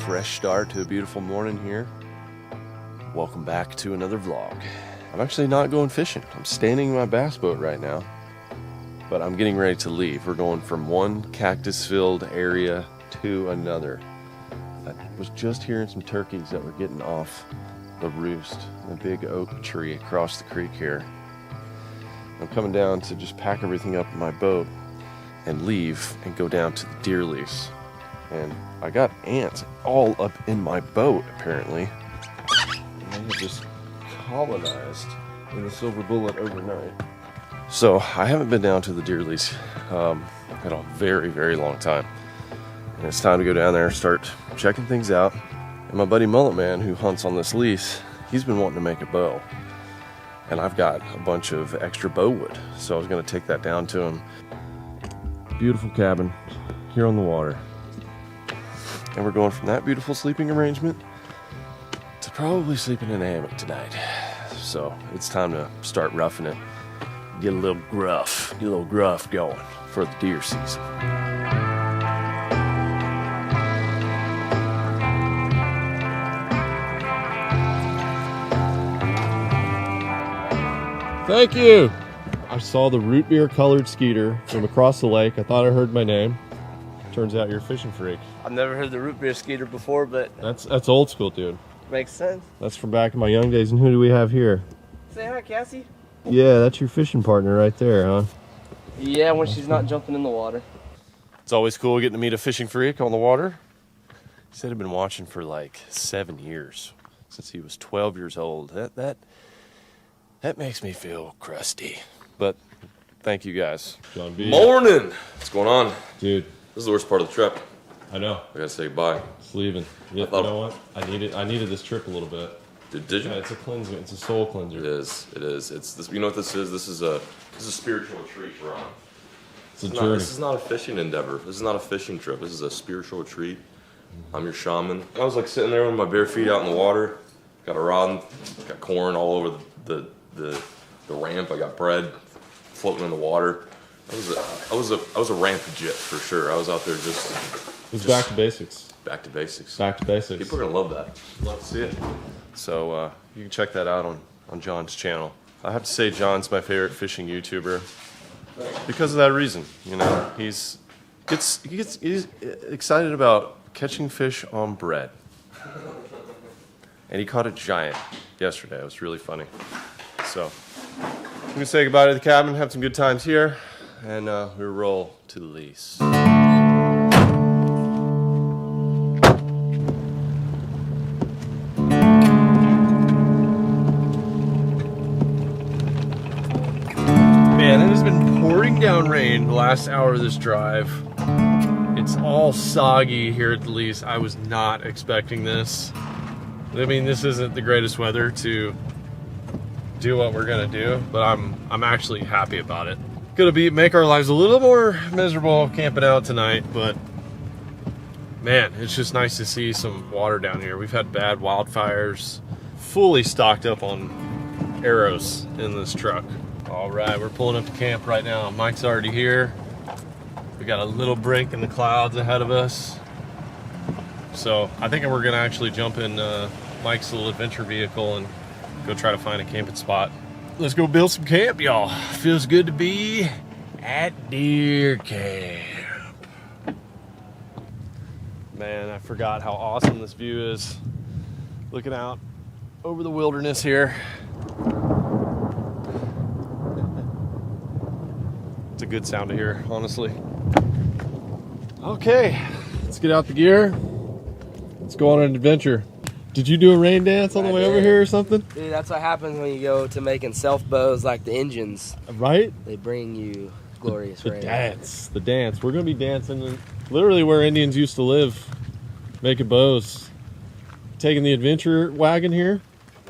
Fresh start to a beautiful morning here. Welcome back to another vlog. I'm actually not going fishing. I'm standing in my bass boat right now, but I'm getting ready to leave. We're going from one cactus-filled area to another. I was just hearing some turkeys that were getting off the roost in a big oak tree across the creek here. I'm coming down to just pack everything up in my boat and leave and go down to the deer lease. And I got ants all up in my boat, apparently. And they have just colonized in the Silver Bullet overnight. So I haven't been down to the deer lease in a very, very long time. And it's time to go down there and start checking things out. And my buddy Mullet Man, who hunts on this lease, he's been wanting to make a bow. And I've got a bunch of extra bow wood. So I was going to take that down to him. Beautiful cabin here on the water. And we're going from that beautiful sleeping arrangement to probably sleeping in a hammock tonight. So it's time to start roughing it. Get a little gruff going for the deer season. Thank you. I saw the root beer colored skeeter from across the lake. I thought I heard my name. Turns out you're a fishing freak. I've never heard the root beer skeeter before, but that's old school, dude. Makes sense. That's from back in my young days. And who do we have here? Say hi, Cassie. Yeah, that's your fishing partner right there, huh? Yeah, when she's not jumping in the water. It's always cool getting to meet a fishing freak on the water. He said he'd been watching for like 7 years, since he was 12 years old. That makes me feel crusty. But thank you guys. John B. Morning! What's going on? Dude. This is the worst part of the trip. I know. I gotta say goodbye. It's leaving. Yeah, you know what? I needed this trip a little bit. Did you? Yeah, it's a cleanser. It's a soul cleanser. It is. It's this. You know what this is? This is a spiritual retreat we're on. It's a journey. This is not a fishing endeavor. This is not a fishing trip. This is a spiritual retreat. I'm your shaman. I was like sitting there with my bare feet out in the water. Got a rod. Got corn all over the ramp. I got bread floating in the water. I was a rampagit for sure. I was out there just back to basics. Back to basics. Back to basics. People are gonna love that. Love to see it. So you can check that out on John's channel. I have to say John's my favorite fishing YouTuber because of that reason. You know, he's excited about catching fish on bread, and he caught a giant yesterday. It was really funny. So I'm gonna say goodbye to the cabin, have some good times here. And we roll to the lease. Man, it has been pouring down rain the last hour of this drive. It's all soggy here at the lease. I was not expecting this. I mean, this isn't the greatest weather to do what we're gonna do, but I'm actually happy about it. Gonna make our lives a little more miserable camping out tonight, but man, it's just nice to see some water down here. We've had bad wildfires, fully stocked up on arrows in this truck. All right, we're pulling up to camp right now. Mike's already here. We got a little break in the clouds ahead of us. So I think we're gonna actually jump in Mike's little adventure vehicle and go try to find a camping spot. Let's go build some camp, y'all. Feels good to be at deer camp. Man, I forgot how awesome this view is. Looking out over the wilderness here. It's a good sound to hear, honestly. Okay, let's get out the gear. Let's go on an adventure. Did you do a rain dance on the way over here or something? Dude, that's what happens when you go to making self bows like the engines. Right? They bring you glorious rain. The dance. We're going to be dancing literally where Indians used to live, making bows. Taking the adventure wagon here.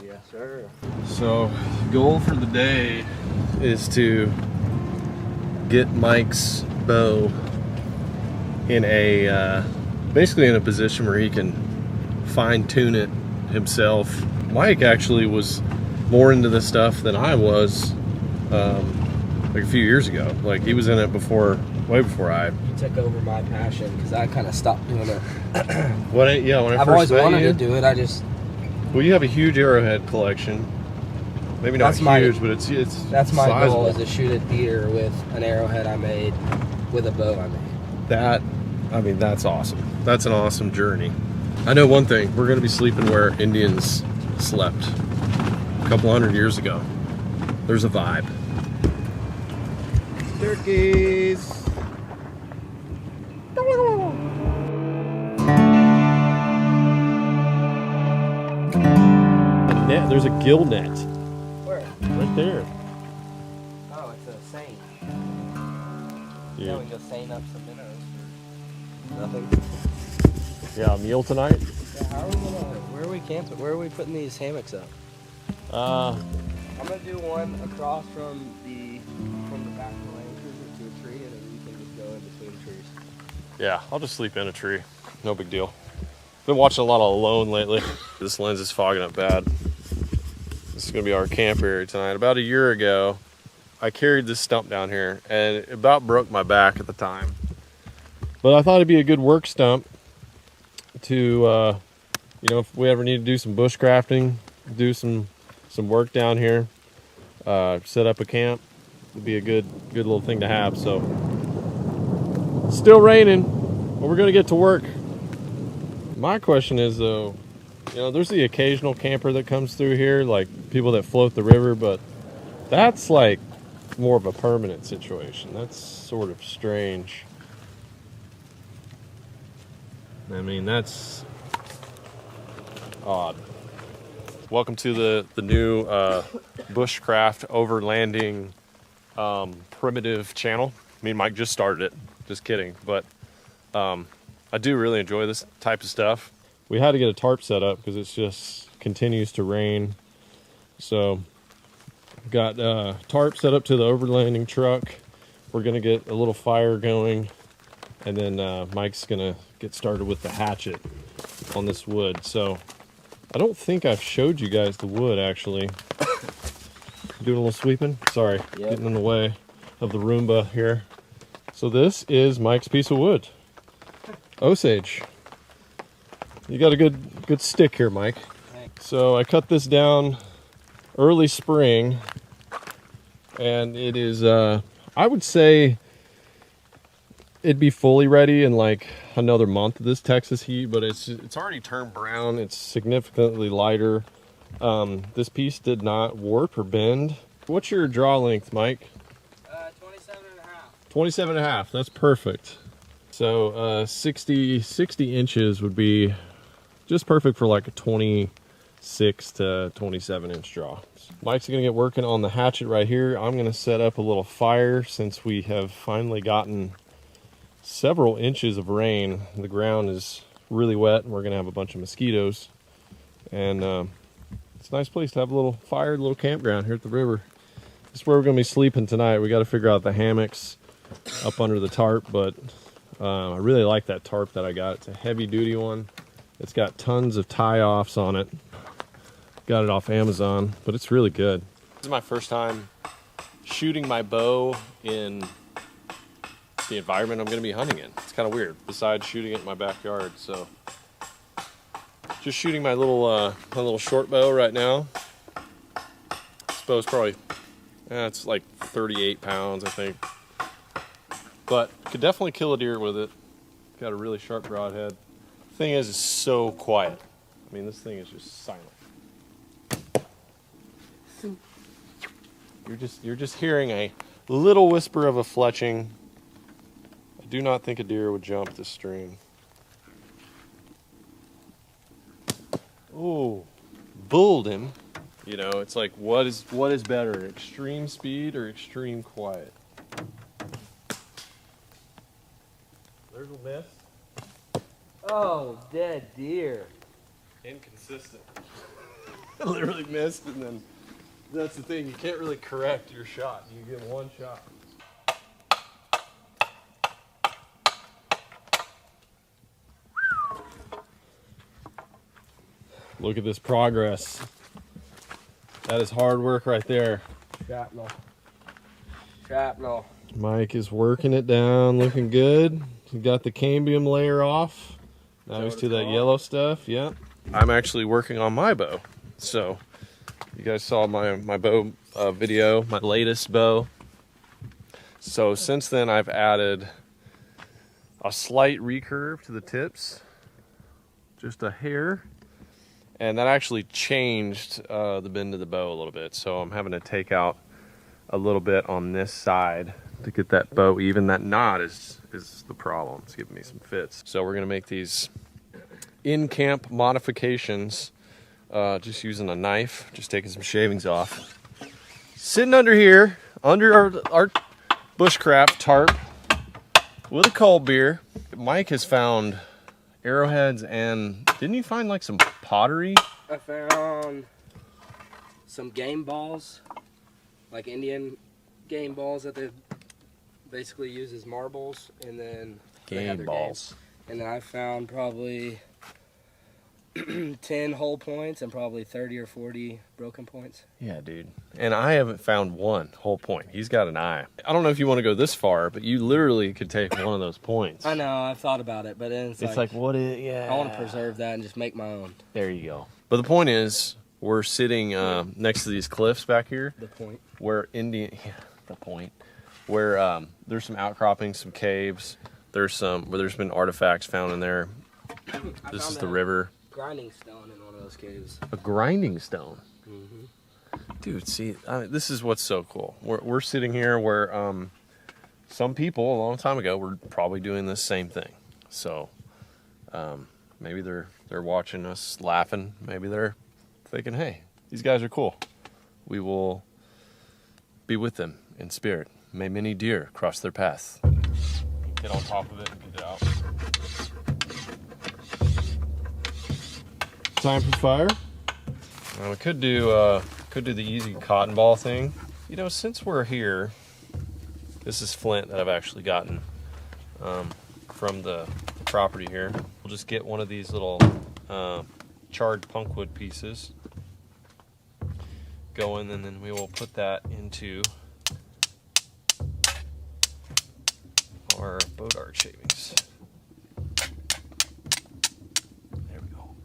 Yes, sir. So, the goal for the day is to get Mike's bow in basically in a position where he can fine tune it himself. Mike actually was more into this stuff than I was, like a few years ago. Like he was in it before, way before I. You took over my passion because I kind of stopped doing it. When I I've first always met wanted you, to do it. I just. well, you have a huge arrowhead collection. Maybe not huge, but it's That's my sizable. goal, is to shoot a deer with an arrowhead I made, with a bow I made. That's awesome. That's an awesome journey. I know one thing, we're going to be sleeping where Indians slept a couple hundred years ago. There's a vibe. Turkeys. There's a gill net. Where? Right there. Oh, it's a seine. Yeah. Yeah, we can go seine up some minnows for nothing. Yeah, meal tonight? Yeah, where are we camping? Where are we putting these hammocks up? I'm gonna do one across from the back of the lane cruiser to a tree, and then you can just go in between trees. Yeah, I'll just sleep in a tree. No big deal. Been watching a lot of Alone lately. This lens is fogging up bad. This is gonna be our camp area tonight. About a year ago, I carried this stump down here, and it about broke my back at the time. But I thought it'd be a good work stump to, if we ever need to do some bushcrafting, do some work down here, set up a camp, it'd be a good little thing to have. So, still raining, but we're gonna get to work. My question is though, there's the occasional camper that comes through here, like people that float the river, but that's like more of a permanent situation. That's sort of strange. I mean, that's odd. Welcome to the new Bushcraft overlanding primitive channel. Me and Mike just started it. Just kidding. But I do really enjoy this type of stuff. We had to get a tarp set up because it just continues to rain. So got tarp set up to the overlanding truck. We're going to get a little fire going. And then Mike's going to get started with the hatchet on this wood. So I don't think I've showed you guys the wood, actually. Doing a little sweeping. Sorry, Yep. Getting in the way of the Roomba here. So this is Mike's piece of wood. Osage. You got a good stick here, Mike. Thanks. So I cut this down early spring. And it is, I would say, it'd be fully ready in like another month of this Texas heat, but it's already turned brown. It's significantly lighter. This piece did not warp or bend. What's your draw length, Mike? 27 and a half. 27 and a half. That's perfect. So 60 inches would be just perfect for like a 26 to 27 inch draw. Mike's gonna get working on the hatchet right here. I'm gonna set up a little fire since we have finally gotten several inches of rain. The ground is really wet and we're gonna have a bunch of mosquitoes, and it's a nice place to have a little fire, a little campground here at the river. This is where we're gonna be sleeping tonight. We got to figure out the hammocks up under the tarp, but I really like that tarp that I got. It's a heavy duty one. It's got tons of tie-offs on it. Got it off Amazon, but it's really good. This is my first time shooting my bow in the environment I'm going to be hunting in. It's kind of weird, besides shooting it in my backyard. So just shooting my little short bow right now. This bow's probably, it's like 38 pounds, I think. But could definitely kill a deer with it. Got a really sharp broadhead. Thing is, it's so quiet. I mean, this thing is just silent. You're just hearing a little whisper of a fletching. I do not think a deer would jump this stream. Oh, bulled him. It's like, what is better, extreme speed or extreme quiet? There's a miss. Oh, dead deer. Inconsistent. Literally missed, and then that's the thing. You can't really correct your shot. You get one shot. Look at this progress. That is hard work right there. Shrapnel. Shrapnel. Mike is working it down, looking good. He got the cambium layer off. Now he's to that yellow stuff. Yep. I'm actually working on my bow. So you guys saw my bow video, my latest bow. So since then I've added a slight recurve to the tips, just a hair, and that actually changed the bend of the bow a little bit. So I'm having to take out a little bit on this side to get that bow even. That knot is the problem. It's giving me some fits. So we're gonna make these in-camp modifications just using a knife, just taking some shavings off. Sitting under here, under our Bushcraft tarp with a cold beer. Mike has found arrowheads and didn't you find like some pottery? I found some game balls, like Indian game balls that they basically use as marbles, and then Game balls. And then I found probably 10 whole points and probably 30 or 40 broken points. Yeah, dude. And I haven't found one whole point. He's got an eye. I don't know if you want to go this far, but you literally could take one of those points. I know, I've thought about it, but then it's like what is, yeah. I want to preserve that and just make my own. There you go. But the point is, we're sitting next to these cliffs back here. The point. Where where there's some outcroppings, some caves. Where there's been artifacts found in there. This is the river. Grinding stone in one of those caves. A grinding stone. Mm-hmm. Dude, see, this is what's so cool. We're sitting here where some people a long time ago were probably doing this same thing. So maybe they're watching us laughing. Maybe they're thinking, hey, these guys are cool. We will be with them in spirit. May many deer cross their path. Get on top of it and get it out. Time for fire. We could do the easy cotton ball thing. You know, since we're here, this is flint that I've actually gotten from the property here. We'll just get one of these little charred punkwood pieces going, and then we will put that into our bow dart shavings. There we go.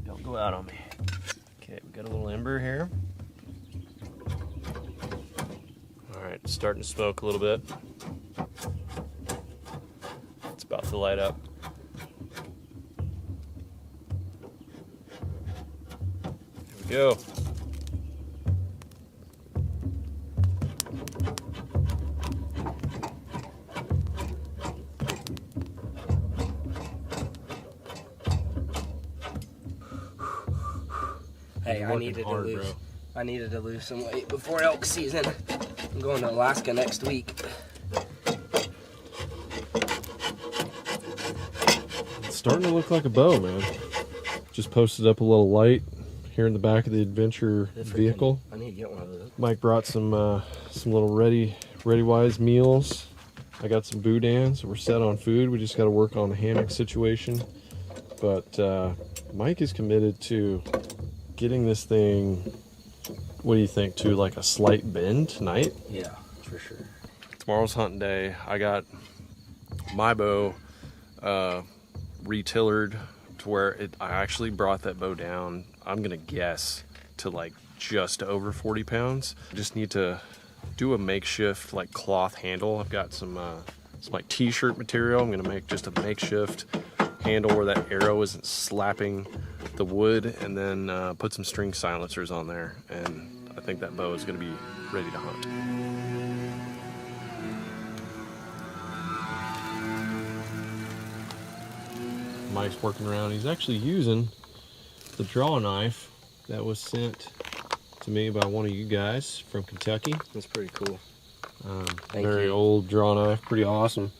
Don't go out on me. Okay, we got a little ember here. Alright, it's starting to smoke a little bit. It's about to light up. Here we go. Hey, I needed to lose some weight before elk season. I'm going to Alaska next week. It's starting to look like a bow, man. Just posted up a little light here in the back of the adventure vehicle. I need to get one of those. Mike brought some little ready-wise meals. I got some boudin, so we're set on food. We just got to work on the hammock situation. But Mike is committed to getting this thing, what do you think, to like a slight bend tonight? Yeah, for sure. Tomorrow's hunting day. I got my bow retillered to where I actually brought that bow down, I'm gonna guess, to like just over 40 pounds. I just need to do a makeshift like cloth handle. I've got some like t-shirt material. I'm gonna make just a makeshift handle where that arrow isn't slapping the wood, and then put some string silencers on there, and I think that bow is going to be ready to hunt. Mike's working around. He's actually using the draw knife that was sent to me by one of you guys from Kentucky. That's pretty cool. Very old draw knife, pretty awesome.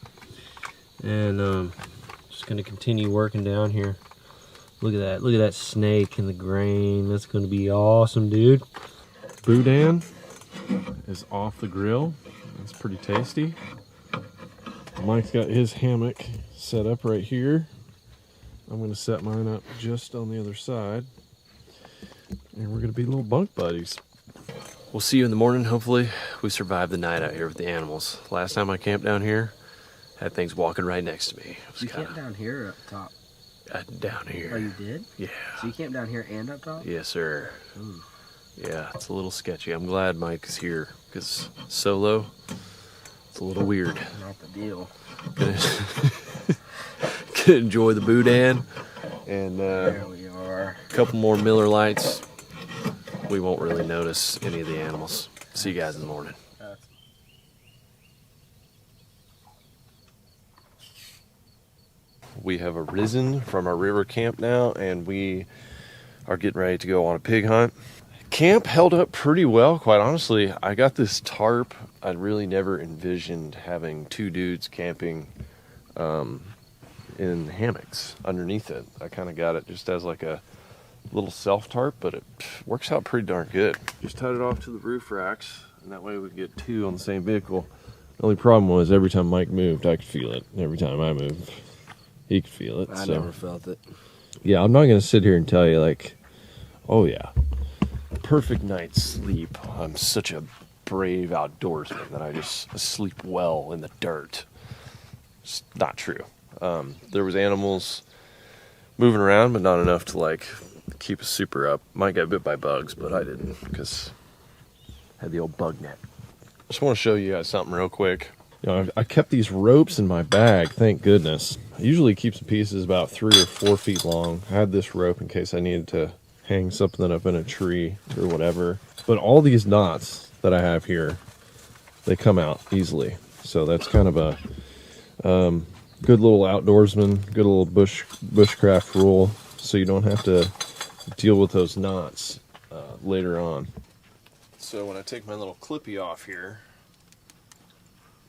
And just going to continue working down here. Look at that. Look at that snake in the grain. That's going to be awesome, dude. Boudin is off the grill. It's pretty tasty. Mike's got his hammock set up right here. I'm going to set mine up just on the other side. And we're going to be little bunk buddies. We'll see you in the morning. Hopefully we survived the night out here with the animals. Last time I camped down here, had things walking right next to me. You camped down here or up top? Down here. Oh, you did? Yeah. So you camped down here and up top? Yes, sir. Ooh. Yeah, it's a little sketchy. I'm glad Mike is here because solo, it's a little weird. Not the deal. Gonna enjoy the boudin and There we are. a couple more Miller Lights. We won't really notice any of the animals. See you guys in the morning. We have arisen from our river camp now, and we are getting ready to go on a pig hunt. Camp held up pretty well, quite honestly. I got this tarp. I really never envisioned having two dudes camping in hammocks underneath it. I kind of got it just as like a little self tarp, but it works out pretty darn good. Just tied it off to the roof racks, and that way we could get two on the same vehicle. The only problem was every time Mike moved, I could feel it. Every time I moved, he could feel it. I never felt it. Yeah, I'm not going to sit here and tell you like, oh yeah, perfect night's sleep. I'm such a brave outdoorsman that I just sleep well in the dirt. It's not true. There was animals moving around, but not enough to like keep us super up. Might get bit by bugs, but I didn't because I had the old bug net. Just want to show you guys something real quick. You know, I kept these ropes in my bag, thank goodness. I usually keep some pieces about 3 or 4 feet long. I had this rope in case I needed to hang something up in a tree or whatever. But all these knots that I have here, they come out easily. So that's kind of a good little outdoorsman, good little bushcraft rule, so you don't have to deal with those knots later on. So when I take my little clippy off here,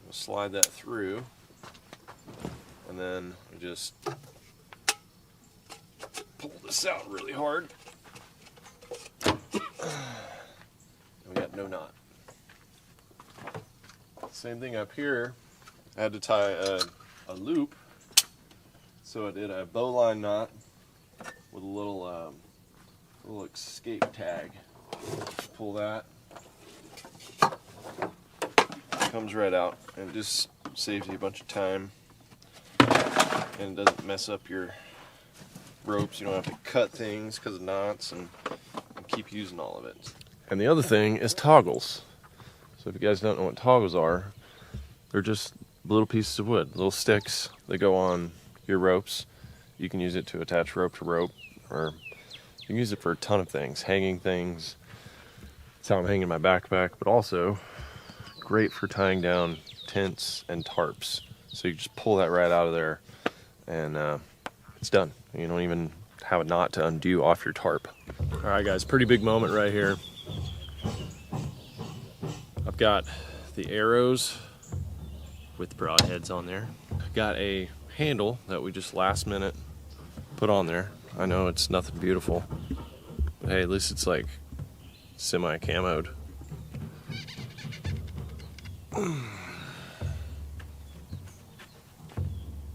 I'll slide that through, and then I just pull this out really hard. And we got no knot. Same thing up here. I had to tie a loop, so I did a bowline knot with a little escape tag. Just pull that. Comes right out, and it just saves you a bunch of time, and it doesn't mess up your ropes. You don't have to cut things because of knots, and keep using all of it. And the other thing is toggles. So if you guys don't know what toggles are, they're just little pieces of wood, little sticks that go on your ropes. You can use it to attach rope to rope, or you can use it for a ton of things, hanging things. That's how I'm hanging my backpack, but also great for tying down tents and tarps. So you just pull that right out of there, and it's done. You don't even have a knot to undo off your tarp. All right, guys, pretty big moment right here. I've got the arrows with broadheads on there. Got a handle that we just last minute put on there. I know it's nothing beautiful, but hey, at least it's like semi-camoed.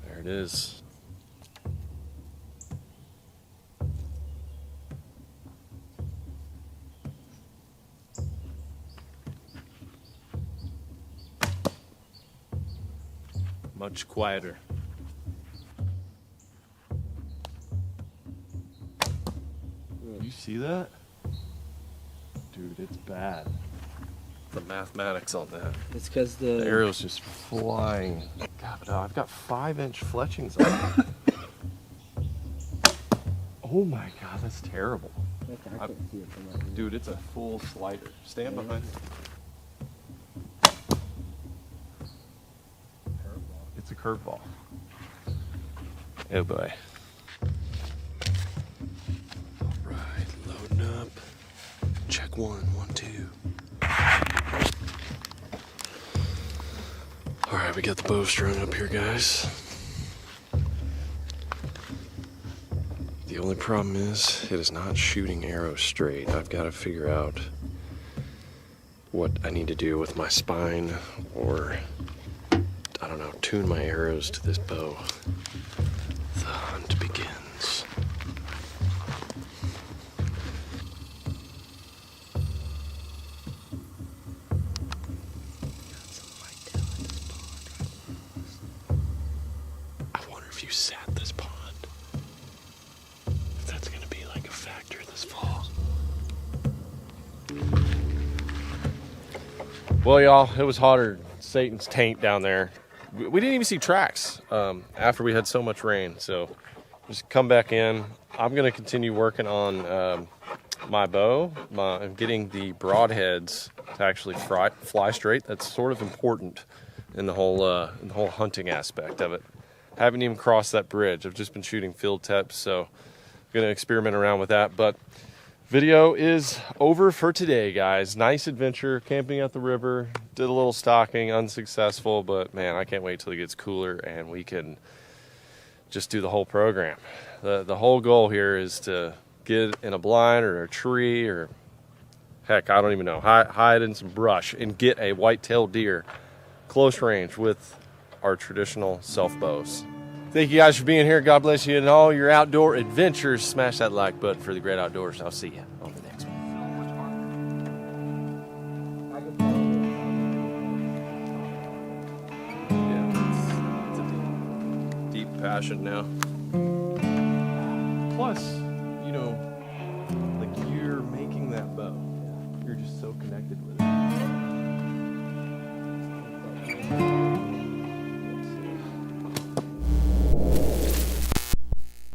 There it is. Much quieter. You see that? Dude, it's bad. The mathematics on that. It's because The arrow's just flying. God, no, I've got 5-inch fletchings on it. Oh my God, that's terrible. Okay, I can't see it from that view. Dude, it's a full slider. Stand behind it. It's a curveball. Oh boy. Alright, loading up. Check 1, 1, 2. Alright, we got the bow strung up here, guys. The only problem is it is not shooting arrows straight. I've got to figure out what I need to do with my spine, or I don't know, tune my arrows to this bow. The hunt begins. sat this pond. That's gonna be like a factor this fall. Well, y'all, it was hotter than Satan's taint down there. We didn't even see tracks after we had so much rain. So just come back in. I'm gonna continue working on my bow. I'm getting the broadheads to actually fly straight. That's sort of important in the whole hunting aspect of it. Haven't even crossed that bridge. I've just been shooting field tips, so I'm gonna experiment around with that. But video is over for today, guys. Nice adventure camping at the river. Did a little stalking, unsuccessful, but man, I can't wait till it gets cooler and we can just do the whole program. The whole goal here is to get in a blind or a tree or heck, I don't even know, hide in some brush and get a white-tailed deer close range with our traditional self bows. Thank you guys for being here. God bless you in all your outdoor adventures. Smash that like button for the great outdoors. I'll see you on the next one. Yeah, it's a deep passion now. Plus, you know, like you're making that bow. You're just so connected with it.